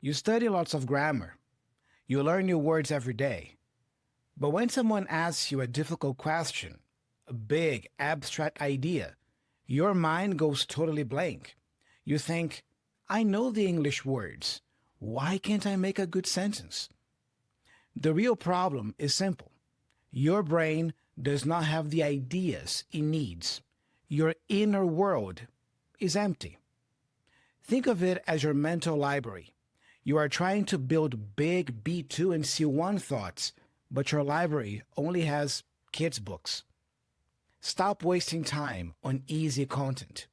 You study lots of grammar. You learn new words every day. But when someone asks you a difficult question, a big, abstract idea, your mind goes totally blank. You think, I know the English words. Why can't I make a good sentence? The real problem is simple. Your brain does not have the ideas it needs. Your inner world is empty. Think of it as your mental library. You are trying to build big B2 and C1 thoughts, but your library only has kids' books. Stop wasting time on easy content.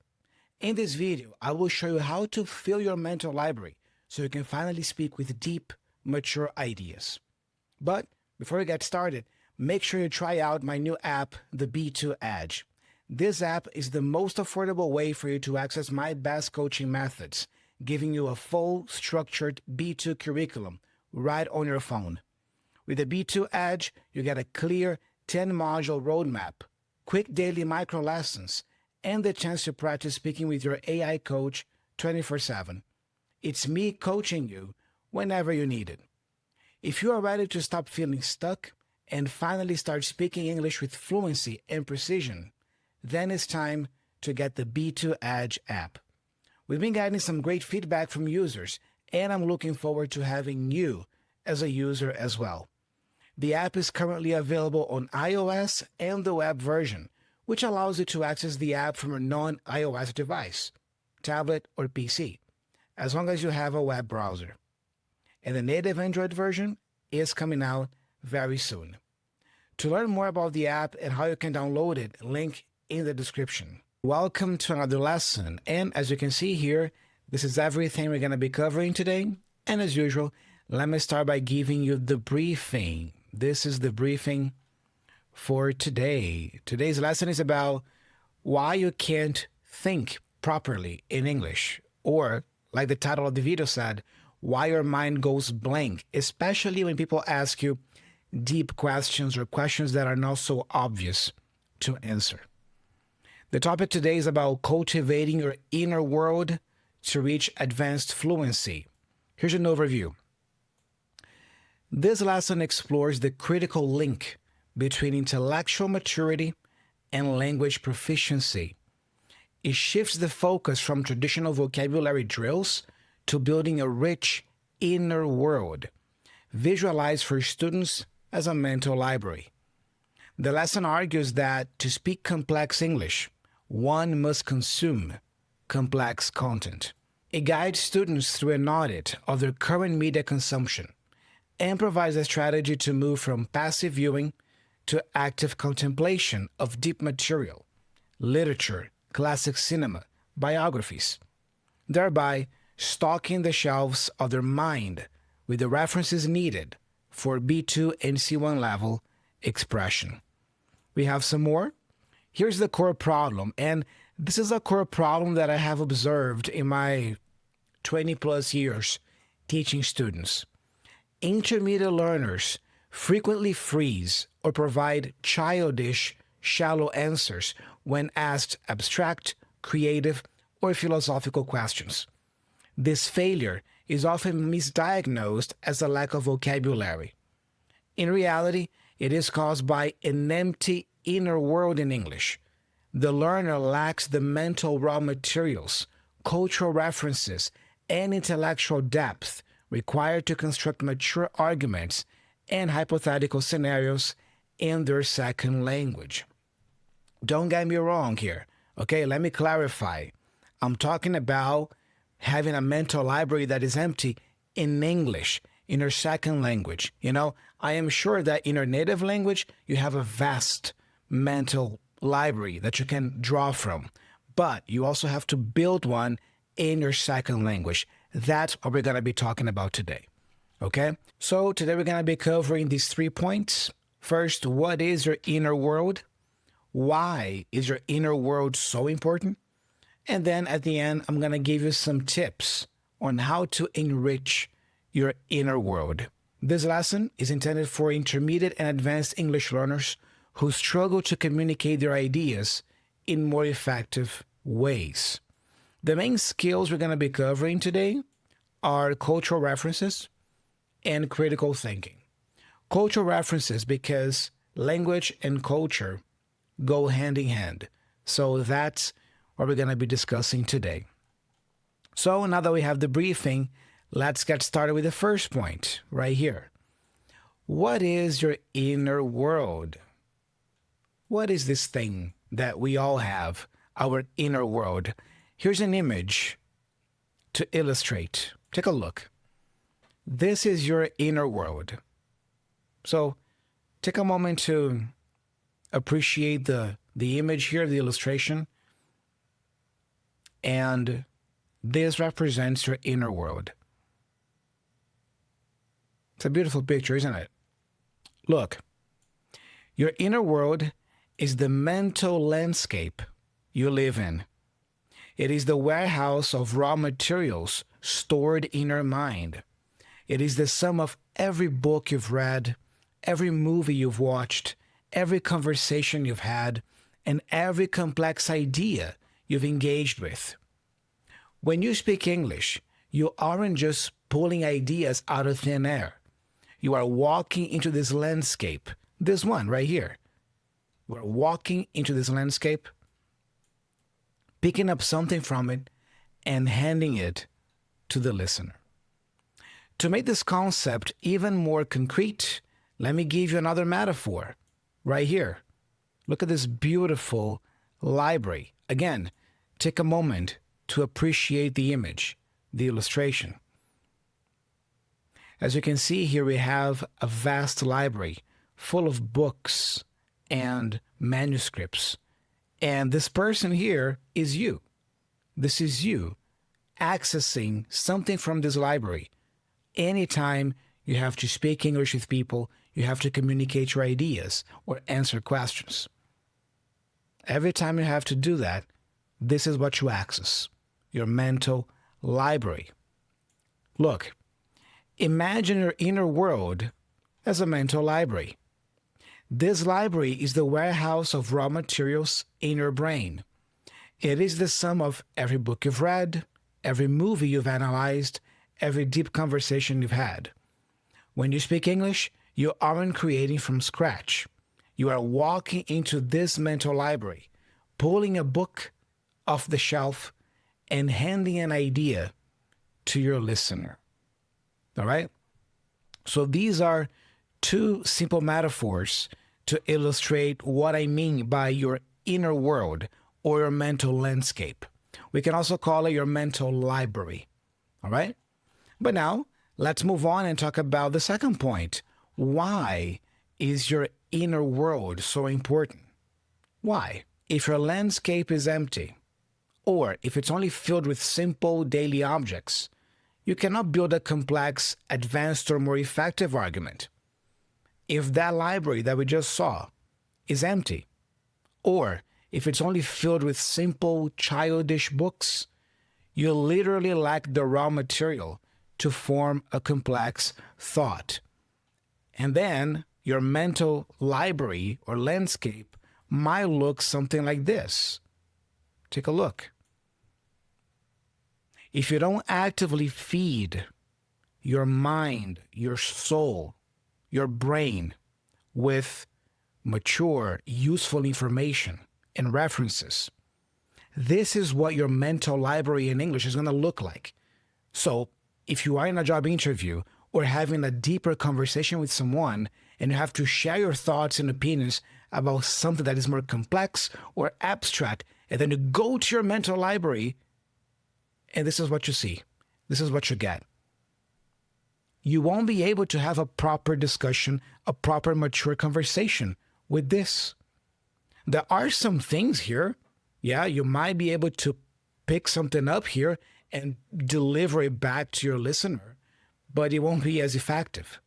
In this video, I will show you how to fill your mental library so you can finally speak with deep, mature ideas. But before we get started, make sure you try out my new app, the B2 Edge. This app is the most affordable way for you to access my best coaching methods, giving you a full, structured B2 curriculum right on your phone. With the B2 Edge, you get a clear 10-module roadmap, quick daily micro lessons, and the chance to practice speaking with your AI coach 24/7. It's me coaching you whenever you need it. If you are ready to stop feeling stuck and finally start speaking English with fluency and precision, then it's time to get the B2 Edge app. We've been getting some great feedback from users, and I'm looking forward to having you as a user as well. The app is currently available on iOS and the web version, which allows you to access the app from a non-iOS device, tablet, or PC, as long as you have a web browser. And the native Android version is coming out very soon. To learn more about the app and how you can download it, link in the description. Welcome to another lesson, and as you can see here, this is everything we're going to be covering today. And as usual, let me start by giving you the briefing. This is the briefing for today. Today's lesson is about why you can't think properly in English, or like the title of the video said, why your mind goes blank, especially when people ask you deep questions or questions that are not so obvious to answer. The topic today is about cultivating your inner world to reach advanced fluency. Here's an overview. This lesson explores the critical link between intellectual maturity and language proficiency. It shifts the focus from traditional vocabulary drills to building a rich inner world, visualized for students as a mental library. The lesson argues that to speak complex English, one must consume complex content. It guides students through an audit of their current media consumption and provides a strategy to move from passive viewing to active contemplation of deep material, literature, classic cinema, biographies, thereby stocking the shelves of their mind with the references needed for B2 and C1 level expression. We have some more. Here's the core problem, and this is a core problem that I have observed in my 20 plus years teaching students. Intermediate learners frequently freeze or provide childish, shallow answers when asked abstract, creative, or philosophical questions. This failure is often misdiagnosed as a lack of vocabulary. In reality, it is caused by an empty inner world in English. The learner lacks the mental raw materials, cultural references, and intellectual depth required to construct mature arguments and hypothetical scenarios in their second language. Don't get me wrong here, okay? Let me clarify. I'm talking about having a mental library that is empty in English, in your second language. I am sure that in your native language, you have a vast mental library that you can draw from, but you also have to build one in your second language. That's what we're going to be talking about today. Okay? So today we're going to be covering these 3 points. First, what is your inner world? Why is your inner world so important? And then at the end, I'm going to give you some tips on how to enrich your inner world. This lesson is intended for intermediate and advanced English learners who struggle to communicate their ideas in more effective ways. The main skills we're going to be covering today are cultural references and critical thinking. Cultural references because language and culture go hand in hand. So that's what we're going to be discussing today. So now that we have the briefing, let's get started with the first point right here. What is your inner world? What is this thing that we all have, our inner world? Here's an image to illustrate. Take a look. This is your inner world. So take a moment to appreciate the image here, the illustration. And this represents your inner world. It's a beautiful picture, isn't it? Look, your inner world is the mental landscape you live in. It is the warehouse of raw materials stored in your mind. It is the sum of every book you've read, every movie you've watched, every conversation you've had, and every complex idea you've engaged with. When you speak English, you aren't just pulling ideas out of thin air. You are walking into this landscape, this one right here. You are walking into this landscape, picking up something from it, and handing it to the listener. To make this concept even more concrete, let me give you another metaphor right here. Look at this beautiful library. Again, take a moment to appreciate the image, the illustration. As you can see here, we have a vast library full of books and manuscripts. And this person here is you. This is you accessing something from this library. Anytime you have to speak English with people, you have to communicate your ideas or answer questions. Every time you have to do that, this is what you access, your mental library. Look, imagine your inner world as a mental library. This library is the warehouse of raw materials in your brain. It is the sum of every book you've read, every movie you've analyzed, every deep conversation you've had. When you speak English, you aren't creating from scratch. You are walking into this mental library, pulling a book off the shelf and handing an idea to your listener. All right? So these are two simple metaphors to illustrate what I mean by your inner world or your mental landscape. We can also call it your mental library. All right? But now, let's move on and talk about the second point. Why is your inner world so important? Why? If your landscape is empty, or if it's only filled with simple daily objects, you cannot build a complex, advanced, or more effective argument. If that library that we just saw is empty, or if it's only filled with simple, childish books, you literally lack the raw material to form a complex thought. And then your mental library or landscape might look something like this. Take a look. If you don't actively feed your mind, your soul, your brain with mature, useful information and references, this is what your mental library in English is going to look like. So if you are in a job interview or having a deeper conversation with someone and you have to share your thoughts and opinions about something that is more complex or abstract, and then you go to your mental library, and this is what you see. This is what you get. You won't be able to have a proper discussion, a proper mature conversation with this. There are some things here. Yeah, you might be able to pick something up here and deliver it back to your listener, but it won't be as effective.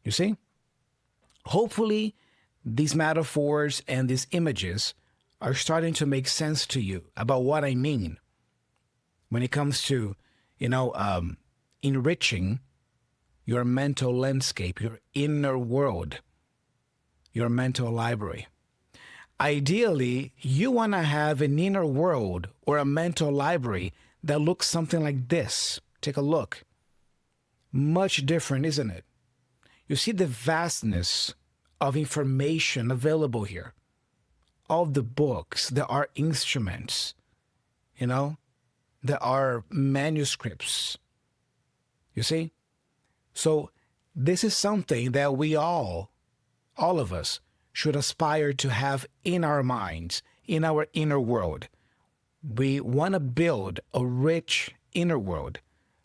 You see? Hopefully, these metaphors and these images are starting to make sense to you about what I mean when it comes to, enriching your mental landscape, your inner world, your mental library. Ideally, you want to have an inner world or a mental library that looks something like this. Take a look. Much different, isn't it? You see the vastness of information available here. All the books, there are instruments, you know, there are manuscripts. You see? So this is something that we all of us, should aspire to have in our minds, in our inner world. We want to build a rich inner world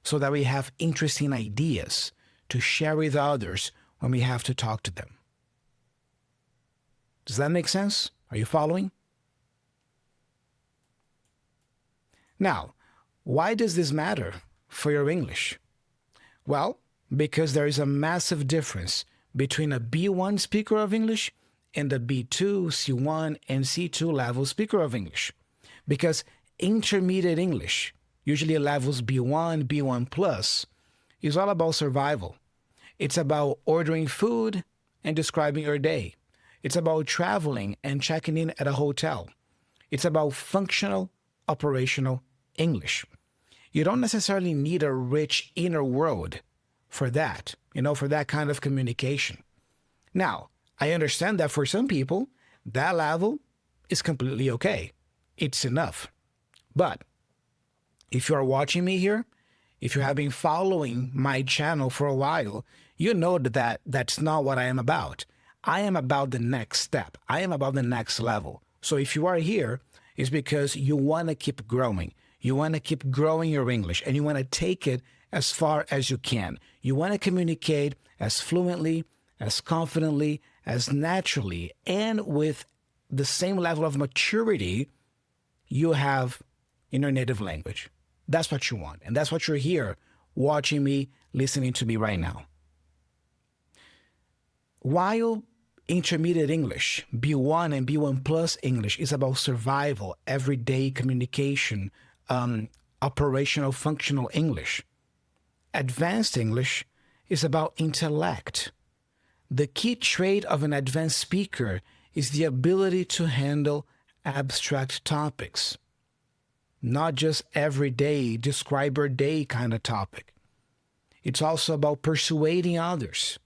so that we have interesting ideas to share with others when we have to talk to them. Does that make sense? Are you following? Now, why does this matter for your English? Well, because there is a massive difference between a B1 speaker of English and a B2, C1, and C2 level speaker of English. Because intermediate English, usually levels B1, B1 plus, is all about survival. It's about ordering food and describing your day. It's about traveling and checking in at a hotel. It's about functional, operational English. You don't necessarily need a rich inner world for that, for that kind of communication. Now, I understand that for some people, that level is completely okay. It's enough. But if you are watching me here, if you have been following my channel for a while, you know that that's not what I am about. I am about the next step. I am about the next level. So if you are here, it's because you want to keep growing. You want to keep growing your English, and you want to take it as far as you can. You want to communicate as fluently, as confidently, as naturally, and with the same level of maturity you have in your native language. That's what you want. And that's what you're here watching me, listening to me right now. While intermediate English, B1 and B1 plus English, is about survival, everyday communication, operational, functional English, advanced English is about intellect. The key trait of an advanced speaker is the ability to handle abstract topics, not just everyday, describe your day kind of topic. It's also about persuading others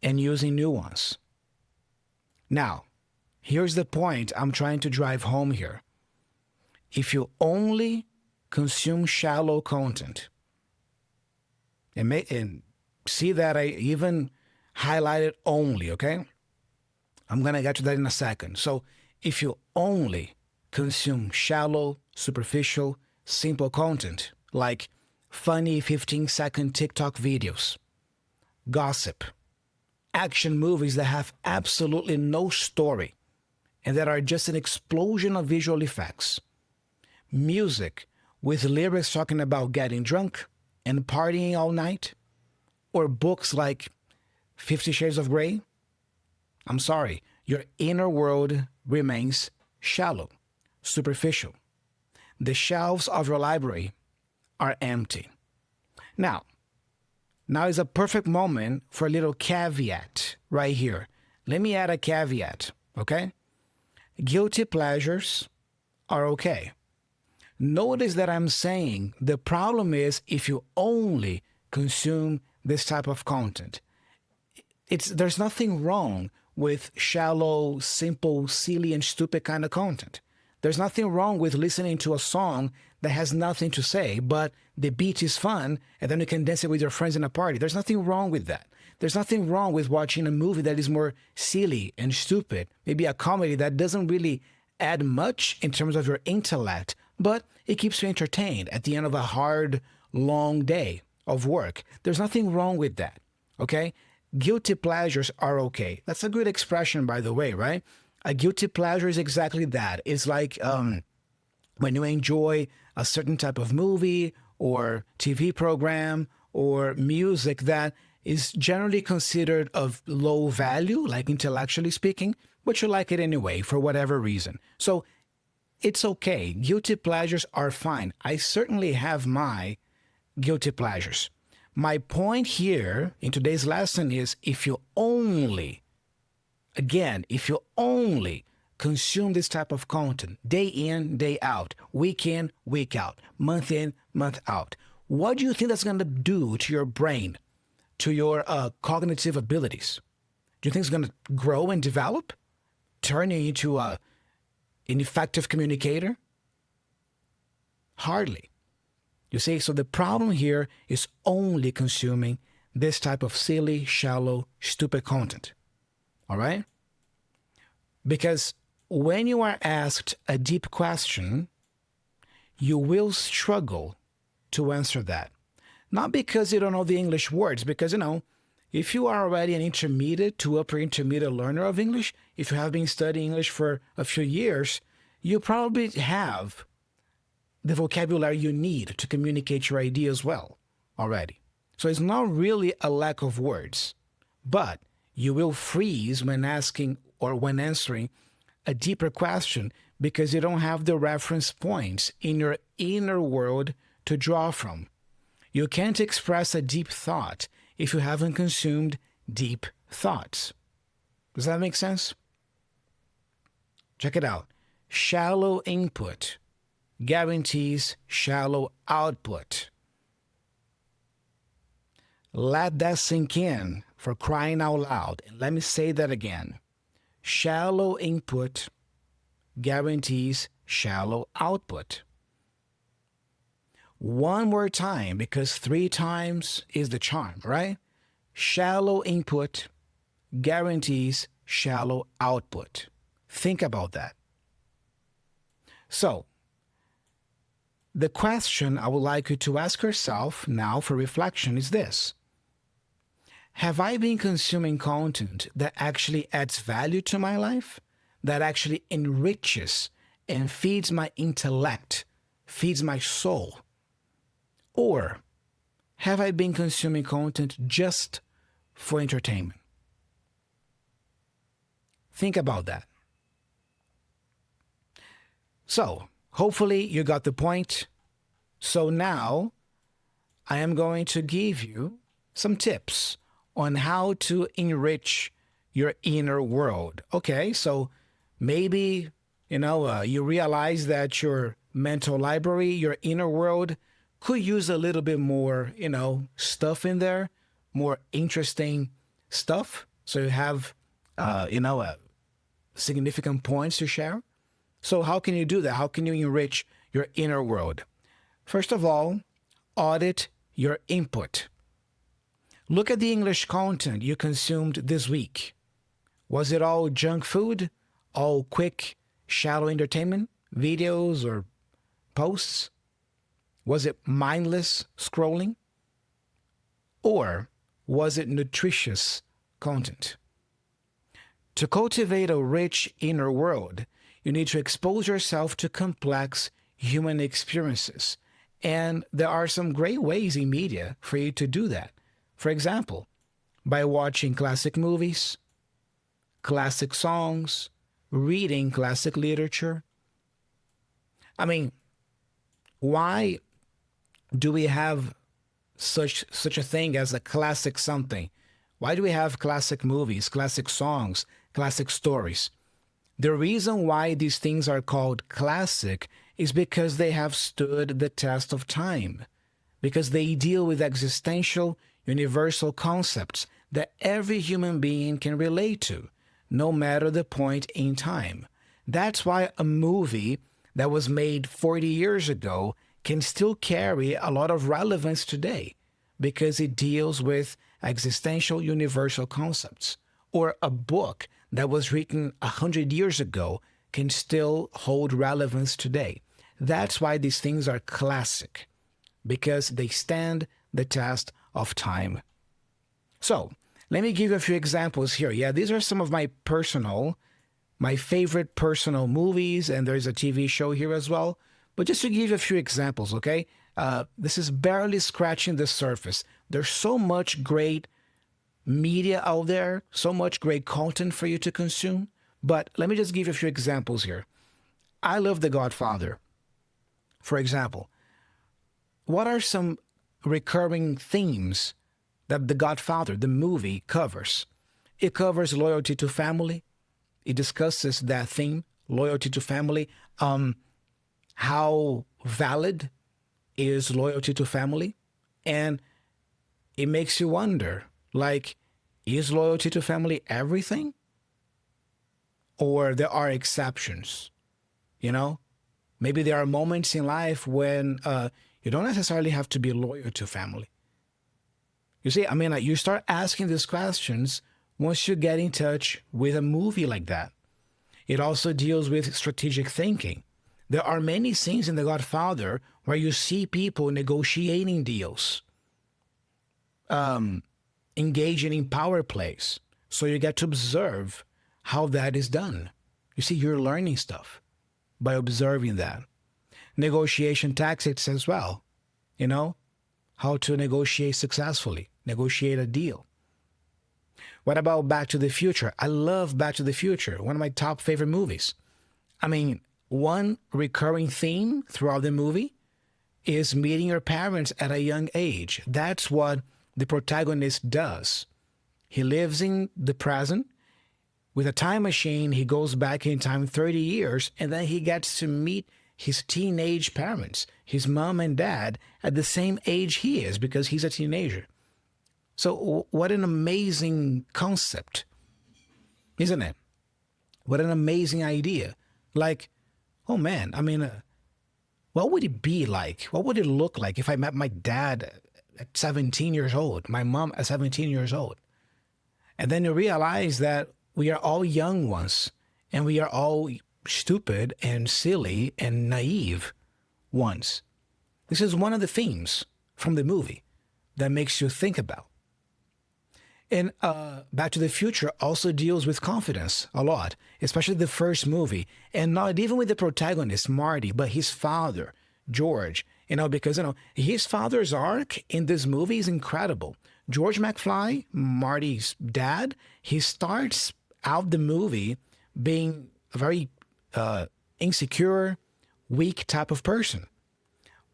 and using nuance. Now, here's the point I'm trying to drive home here. If you only consume shallow content, and see that I even highlighted only, okay? I'm going to get to that in a second. So if you only consume shallow, superficial, simple content, like funny 15-second TikTok videos, gossip, action movies that have absolutely no story and that are just an explosion of visual effects, music with lyrics talking about getting drunk and partying all night, or books like 50 Shades of Grey, I'm sorry, your inner world remains shallow, superficial. The shelves of your library are empty. Now is a perfect moment for a little caveat right here. Let me add a caveat, okay? Guilty pleasures are okay. Notice that I'm saying the problem is if you only consume this type of content. There's nothing wrong with shallow, simple, silly, and stupid kind of content. There's nothing wrong with listening to a song that has nothing to say, but the beat is fun, and then you can dance it with your friends in a party. There's nothing wrong with that. There's nothing wrong with watching a movie that is more silly and stupid, maybe a comedy that doesn't really add much in terms of your intellect, but it keeps you entertained at the end of a hard, long day of work. There's nothing wrong with that, okay? Guilty pleasures are okay. That's a good expression, by the way, right? A guilty pleasure is exactly that. It's like when you enjoy a certain type of movie or TV program or music that is generally considered of low value, like intellectually speaking, but you like it anyway for whatever reason. So it's okay. Guilty pleasures are fine. I certainly have my guilty pleasures. My point here in today's lesson is if you only consume this type of content day in, day out, week in, week out, month in, month out, what do you think that's going to do to your brain, to your cognitive abilities? Do you think it's going to grow and develop, turn you into an effective communicator? Hardly. You see, so the problem here is only consuming this type of silly, shallow, stupid content. All right? Because when you are asked a deep question, you will struggle to answer that. Not because you don't know the English words, because, if you are already an intermediate to upper intermediate learner of English, if you have been studying English for a few years, you probably have the vocabulary you need to communicate your ideas well already. So it's not really a lack of words, but you will freeze when asking or when answering a deeper question because you don't have the reference points in your inner world to draw from. You can't express a deep thought if you haven't consumed deep thoughts. Does that make sense? Check it out. Shallow input guarantees shallow output. Let that sink in, for crying out loud. And let me say that again. Shallow input guarantees shallow output. One more time, because 3 times is the charm, right? Shallow input guarantees shallow output. Think about that. So, the question I would like you to ask yourself now for reflection is this. Have I been consuming content that actually adds value to my life? That actually enriches and feeds my intellect, feeds my soul? Or have I been consuming content just for entertainment? Think about that. So, hopefully you got the point. So now I am going to give you some tips on how to enrich your inner world. Okay, so maybe, you realize that your mental library, your inner world, could use a little bit more, stuff in there, more interesting stuff. So you have, significant points to share. So how can you do that? How can you enrich your inner world? First of all, audit your input. Look at the English content you consumed this week. Was it all junk food? All quick, shallow entertainment videos or posts? Was it mindless scrolling? Or was it nutritious content? To cultivate a rich inner world, you need to expose yourself to complex human experiences. And there are some great ways in media for you to do that. For example, by watching classic movies, classic songs, reading classic literature. I mean, why do we have such a thing as a classic something? Why do we have classic movies, classic songs, classic stories? The reason why these things are called classic is because they have stood the test of time, because they deal with existential, universal concepts that every human being can relate to, no matter the point in time. That's why a movie that was made 40 years ago can still carry a lot of relevance today, because it deals with existential, universal concepts. Or a book that was written 100 years ago can still hold relevance today. That's why these things are classic, because they stand the test of time. So, let me give you a few examples here. Yeah, these are some of my favorite personal movies, and there's a TV show here as well. But just to give you a few examples, okay? This is barely scratching the surface. There's so much great media out there, so much great content for you to consume. But let me just give you a few examples here. I love The Godfather. For example, what are some recurring themes that The Godfather, the movie, covers? It covers loyalty to family. It discusses that theme, loyalty to family. How valid is loyalty to family? And it makes you wonder, like, is loyalty to family everything? Or there are exceptions, you know? Maybe there are moments in life when you don't necessarily have to be loyal to family. You see, I mean, like, you start asking these questions once you get in touch with a movie like that. It also deals with strategic thinking. There are many scenes in The Godfather where you see people negotiating deals, engaging in power plays. So you get to observe how that is done. You see, you're learning stuff by observing that. Negotiation tactics as well, you know, how to negotiate successfully, negotiate a deal. What about Back to the Future? I love Back to the Future, one of my top favorite movies. I mean, one recurring theme throughout the movie is meeting your parents at a young age. That's what the protagonist does. He lives in the present. With a time machine, he goes back in time 30 years, and then he gets to meet his teenage parents, his mom and dad, at the same age he is because he's a teenager. So what an amazing concept, isn't it? What an amazing idea. Like, oh man, I mean, what would it be like? What would it look like if I met my dad at 17 years old, my mom at 17 years old? And then you realize that we are all young ones, and we are all stupid and silly and naive ones. This is one of the themes from the movie that makes you think about. And Back to the Future also deals with confidence a lot, especially the first movie. And not even with the protagonist, Marty, but his father, George. You know, because, you know, his father's arc in this movie is incredible. George McFly, Marty's dad, he starts out the movie being a very insecure, weak type of person.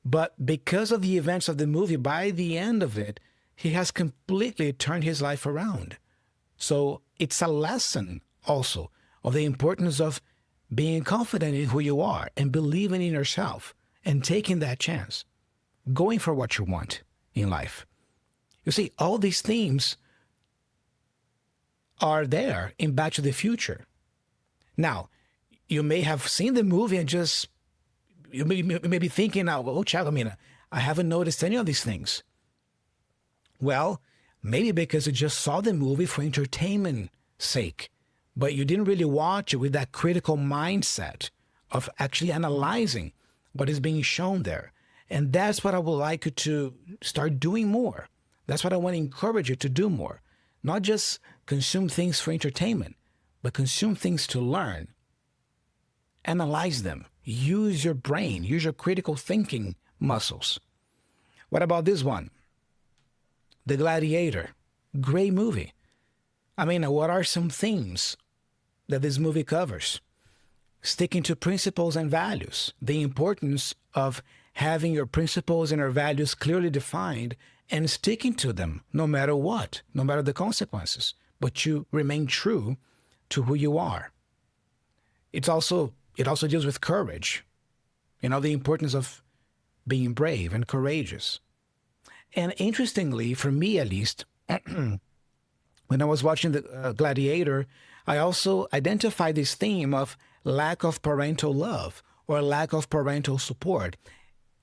But because of the events of the movie, by the end of it, he has completely turned his life around. So it's a lesson also of the importance of being confident in who you are and believing in yourself and taking that chance, going for what you want in life. You see, all these themes are there in Back to the Future. Now, you may have seen the movie and just, you may be thinking, oh, Thiago, I mean, I haven't noticed any of these things. Well, maybe because you just saw the movie for entertainment sake, but you didn't really watch it with that critical mindset of actually analyzing what is being shown there. And that's what I would like you to start doing more. That's what I want to encourage you to do more. Not just consume things for entertainment, but consume things to learn. Analyze them. Use your brain. Use your critical thinking muscles. What about this one? The Gladiator. Great movie. I mean, what are some themes that this movie covers? Sticking to principles and values. The importance of having your principles and your values clearly defined and sticking to them no matter what, no matter the consequences, but you remain true to who you are. It also deals with courage, you know, the importance of being brave and courageous. And interestingly, for me at least, when I was watching the Gladiator, I also identified this theme of lack of parental love or lack of parental support,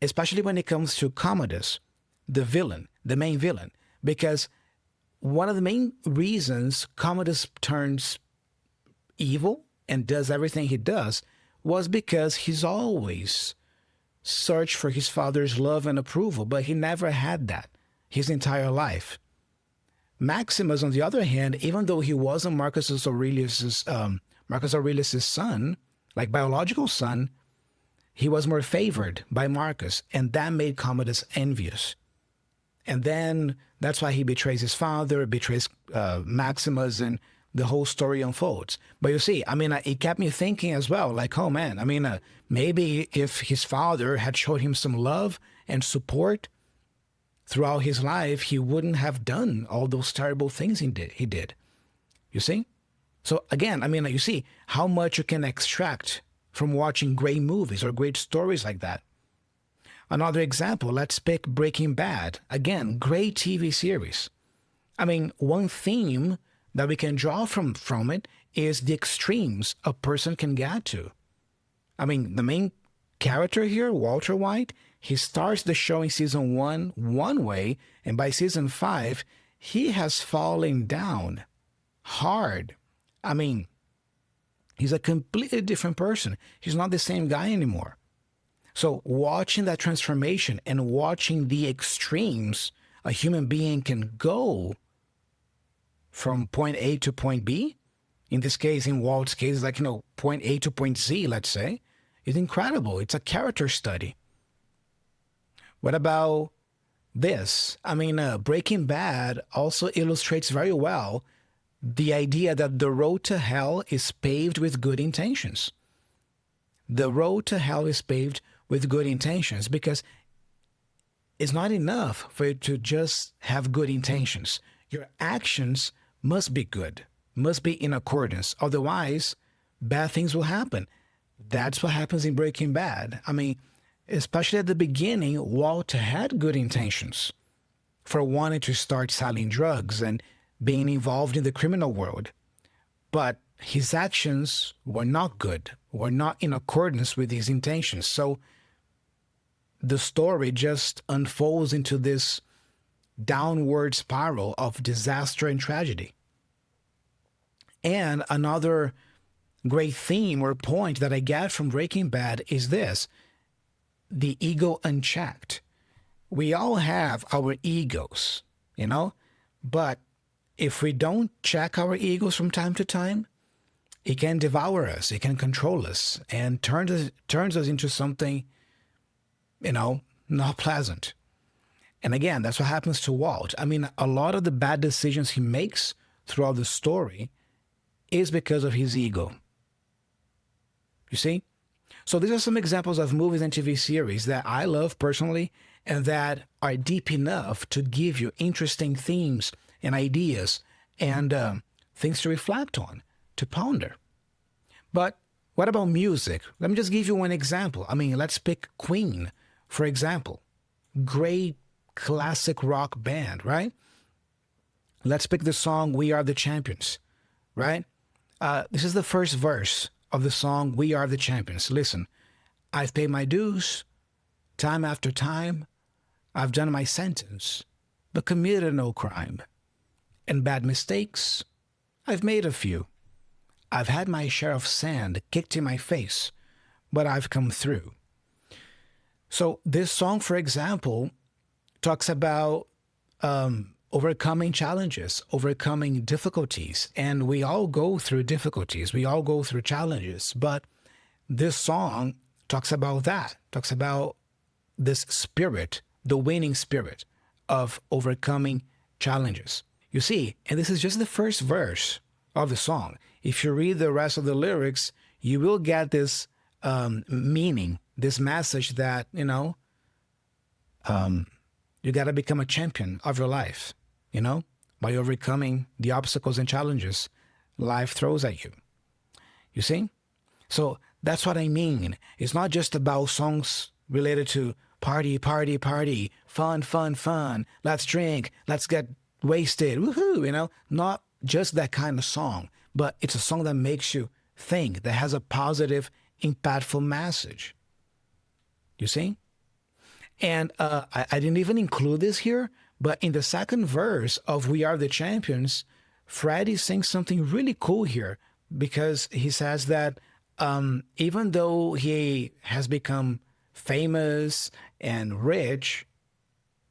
especially when it comes to Commodus, the villain, the main villain, because one of the main reasons Commodus turns evil and does everything he does was because he's always searched for his father's love and approval, but he never had that his entire life. Maximus, on the other hand, even though he wasn't Marcus Aurelius's son, like biological son, he was more favored by Marcus, and that made Commodus envious. And then that's why he betrays his father, betrays Maximus, and the whole story unfolds. But you see, I mean, it kept me thinking as well, like, oh man, I mean, maybe if his father had showed him some love and support throughout his life, he wouldn't have done all those terrible things he did. You see? So again, I mean, you see how much you can extract from watching great movies or great stories like that. Another example, let's pick Breaking Bad. Again, great TV series. I mean, one theme that we can draw from it is the extremes a person can get to. I mean, the main character here, Walter White, he starts the show in season one way, and by season 5, he has fallen down hard. I mean, he's a completely different person. He's not the same guy anymore. So watching that transformation and watching the extremes a human being can go from point A to point B, in this case, in Walt's case, like, point A to point Z, let's say, is incredible. It's a character study. What about this? I mean, Breaking Bad also illustrates very well the idea that the road to hell is paved with good intentions. The road to hell is paved with good intentions, because it's not enough for you to just have good intentions. Your actions must be good, must be in accordance. Otherwise, bad things will happen. That's what happens in Breaking Bad. I mean, especially at the beginning, Walter had good intentions for wanting to start selling drugs and being involved in the criminal world. But his actions were not good, were not in accordance with his intentions. So the story just unfolds into this downward spiral of disaster and tragedy. And another great theme or point that I get from Breaking Bad is this: the ego unchecked. We all have our egos, but if we don't check our egos from time to time, it can devour us, it can control us, and turns us into something, not pleasant. And again, that's what happens to Walt. I mean, a lot of the bad decisions he makes throughout the story is because of his ego. You see? So these are some examples of movies and TV series that I love personally and that are deep enough to give you interesting themes and ideas and things to reflect on, to ponder. But what about music? Let me just give you one example. I mean, let's pick Queen, for example. Great classic rock band, right? Let's pick the song We Are the Champions, right? This is the first verse of the song We Are the Champions. Listen, I've paid my dues time after time. I've done my sentence, but committed no crime. And bad mistakes, I've made a few. I've had my share of sand kicked in my face, but I've come through. So this song, for example, talks about overcoming challenges, overcoming difficulties. And we all go through difficulties. We all go through challenges. But this song talks about that, talks about this spirit, the winning spirit of overcoming challenges. You see, and this is just the first verse of the song. If you read the rest of the lyrics, you will get this meaning, this message that, you got to become a champion of your life, by overcoming the obstacles and challenges life throws at you. You see? So that's what I mean. It's not just about songs related to party, party, party, fun, fun, fun. Let's drink. Let's get wasted. Woohoo, Not just that kind of song, but it's a song that makes you think, that has a positive, impactful message. You see? And I didn't even include this here, but in the second verse of We Are the Champions, Freddie sings something really cool here, because he says that even though he has become famous and rich,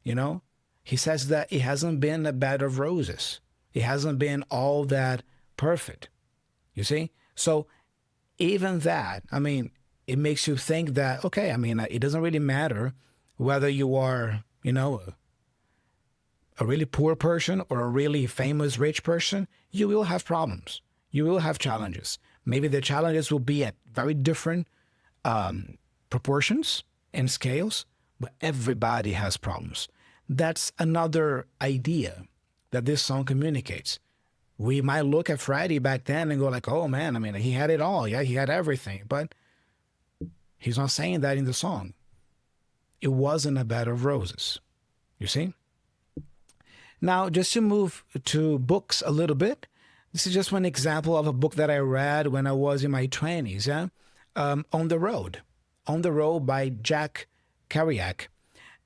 he says that it hasn't been a bed of roses. It hasn't been all that perfect. You see? So even that, it makes you think that, okay, it doesn't really matter whether you are, a really poor person or a really famous rich person, you will have problems. You will have challenges. Maybe the challenges will be at very different proportions and scales, but everybody has problems. That's another idea that this song communicates. We might look at Friday back then and go like, oh man, he had it all. Yeah, he had everything. But he's not saying that in the song. it wasn't a bed of roses. You see? Now, just to move to books a little bit, this is just one example of a book that I read when I was in my 20s. Yeah? On the Road. On the Road by Jack Kerouac.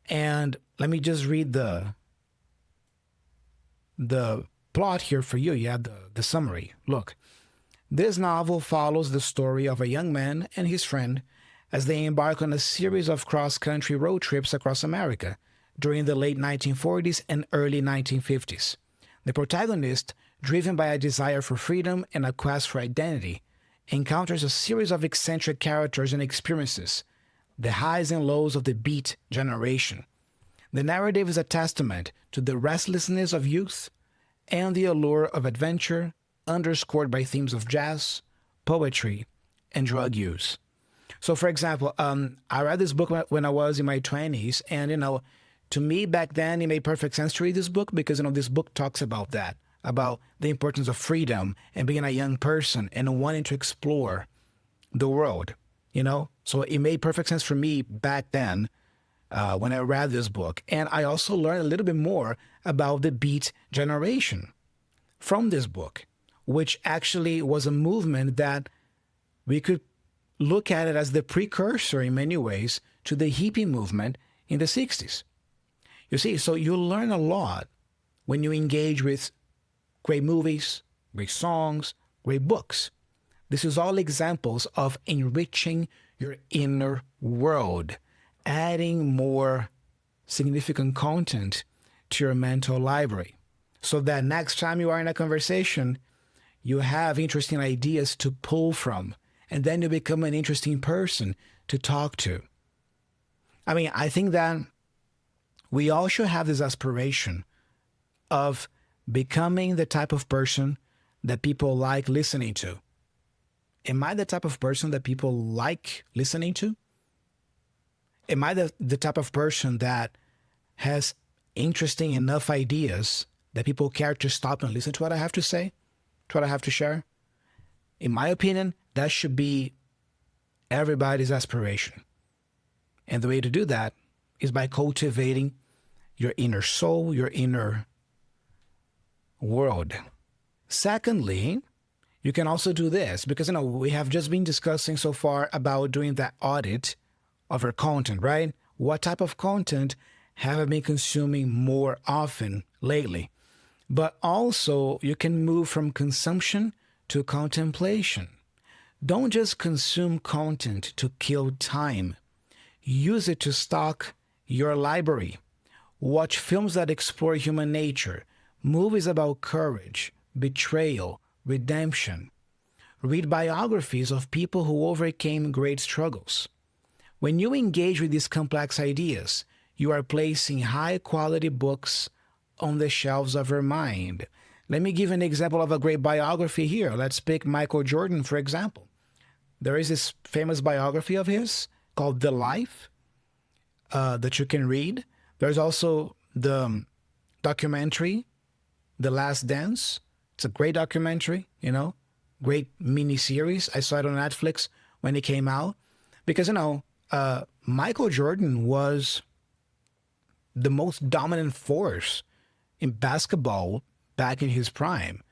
And let me just read the plot here for you. You have the summary. Look, this novel follows the story of a young man and his friend as they embark on a series of cross-country road trips across America during the late 1940s and early 1950s. The protagonist, driven by a desire for freedom and a quest for identity, encounters a series of eccentric characters and experiences, the highs and lows of the Beat generation. The narrative is a testament to the restlessness of youth and the allure of adventure, underscored by themes of jazz, poetry, and drug use. So, for example, I read this book when I was in my 20s, and, to me back then, it made perfect sense to read this book because, this book talks about that, about the importance of freedom and being a young person and wanting to explore the world, So it made perfect sense for me back then when I read this book. And I also learned a little bit more about the Beat generation from this book, which actually was a movement that we could look at it as the precursor in many ways to the hippie movement in the 60s. You see, so you learn a lot when you engage with great movies, great songs, great books. This is all examples of enriching your inner world, adding more significant content to your mental library, so that next time you are in a conversation, you have interesting ideas to pull from, and then you become an interesting person to talk to. I think that we all should have this aspiration of becoming the type of person that people like listening to. Am I the type of person that people like listening to? Am I the type of person that has interesting enough ideas that people care to stop and listen to what I have to say, to what I have to share? In my opinion, that should be everybody's aspiration. And the way to do that is by cultivating your inner soul, your inner world. Secondly, you can also do this because, we have just been discussing so far about doing that audit of our content, right? What type of content have I been consuming more often lately? But also, you can move from consumption to contemplation. Don't just consume content to kill time. Use it to stock your library. Watch films that explore human nature, movies about courage, betrayal, redemption. Read biographies of people who overcame great struggles. When you engage with these complex ideas, you are placing high-quality books on the shelves of your mind. Let me give an example of a great biography here. Let's pick Michael Jordan, for example. There is this famous biography of his called The Life that you can read. There's also the documentary, The Last Dance. It's a great documentary, great mini-series. I saw it on Netflix when it came out. Because, Michael Jordan was the most dominant force in basketball back in his prime.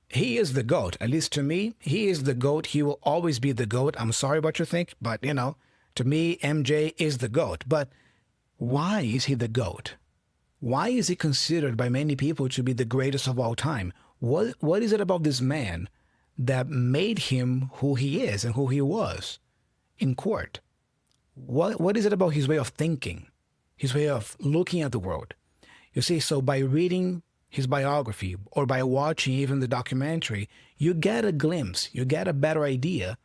He is the GOAT. At least to me, he is the GOAT. He will always be the GOAT. I'm sorry what you think, but, to me, MJ is the GOAT. But why is he the GOAT? Why is he considered by many people to be the greatest of all time? What is it about this man that made him who he is and who he was in court? What is it about his way of thinking, his way of looking at the world? You see, so by reading his biography or by watching even the documentary, you get a glimpse, you get a better idea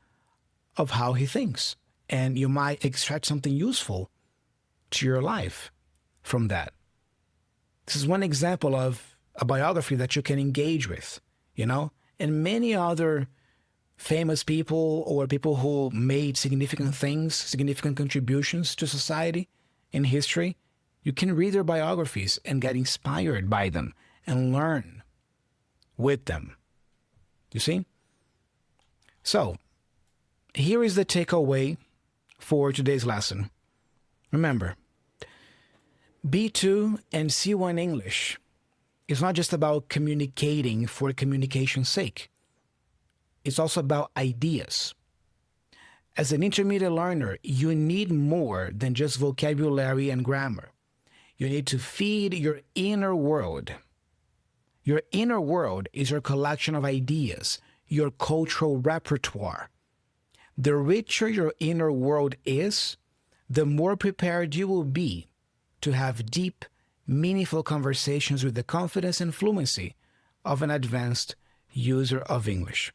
of how he thinks. And you might extract something useful to your life from that. This is one example of a biography that you can engage with, and many other famous people or people who made significant things, significant contributions to society in history. You can read their biographies and get inspired by them and learn with them. You see? So, here is the takeaway for today's lesson. Remember, B2 and C1 English is not just about communicating for communication's sake. It's also about ideas. As an intermediate learner, you need more than just vocabulary and grammar. You need to feed your inner world. Your inner world is your collection of ideas, your cultural repertoire. The richer your inner world is, the more prepared you will be to have deep, meaningful conversations with the confidence and fluency of an advanced user of English.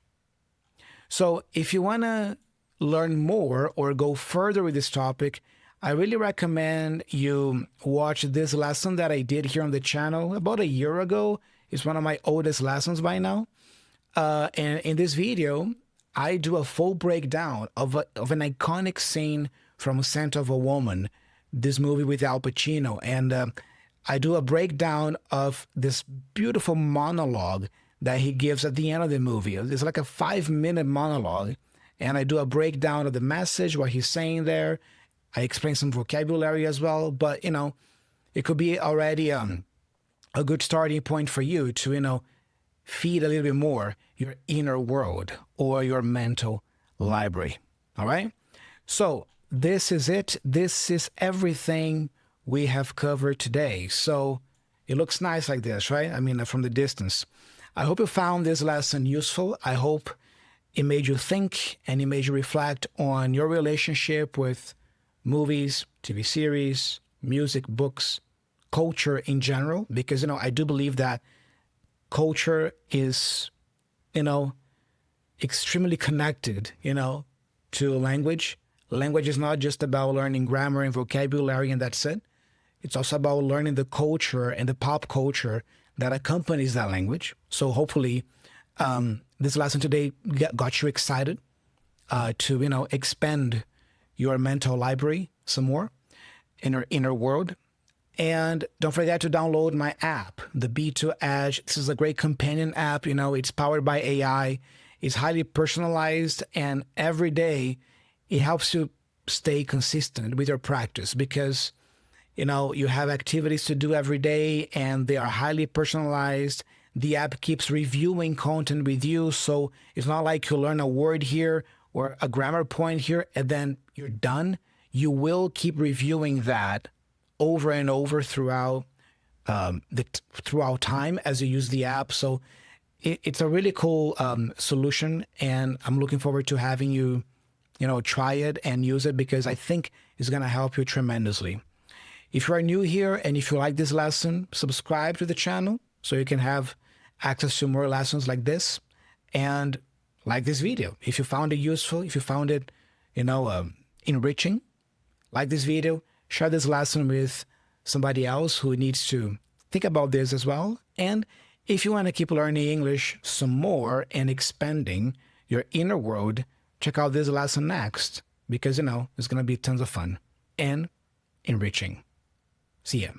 So if you want to learn more or go further with this topic, I really recommend you watch this lesson that I did here on the channel about a year ago. It's one of my oldest lessons by now. And in this video, I do a full breakdown of an iconic scene from Scent of a Woman, this movie with Al Pacino. And I do a breakdown of this beautiful monologue that he gives at the end of the movie. It's like a 5-minute monologue. And I do a breakdown of the message, what he's saying there. I explain some vocabulary as well. But, it could be already a good starting point for you to, feed a little bit more your inner world or your mental library. All right? So this is it. This is everything we have covered today. So it looks nice like this, right? I mean, from the distance. I hope you found this lesson useful. I hope it made you think and it made you reflect on your relationship with movies, TV series, music, books, culture in general, because, I do believe that culture is, extremely connected, to language. Language is not just about learning grammar and vocabulary and that's it. It's also about learning the culture and the pop culture that accompanies that language. So hopefully this lesson today got you excited to, expand your mental library some more in your inner world. And don't forget to download my app, the B2 Edge. This is a great companion app. It's powered by AI. It's highly personalized. And every day it helps you stay consistent with your practice because, you have activities to do every day and they are highly personalized. The app keeps reviewing content with you. So it's not like you learn a word here or a grammar point here and then you're done. You will keep reviewing that over and over throughout time as you use the app. So it's a really cool solution, and I'm looking forward to having you, try it and use it because I think it's going to help you tremendously. If you are new here and if you like this lesson, subscribe to the channel so you can have access to more lessons like this, and like this video. If you found it useful, if you found it, enriching, like this video, share this lesson with somebody else who needs to think about this as well. And if you want to keep learning English some more and expanding your inner world, check out this lesson next because, it's going to be tons of fun and enriching. See ya.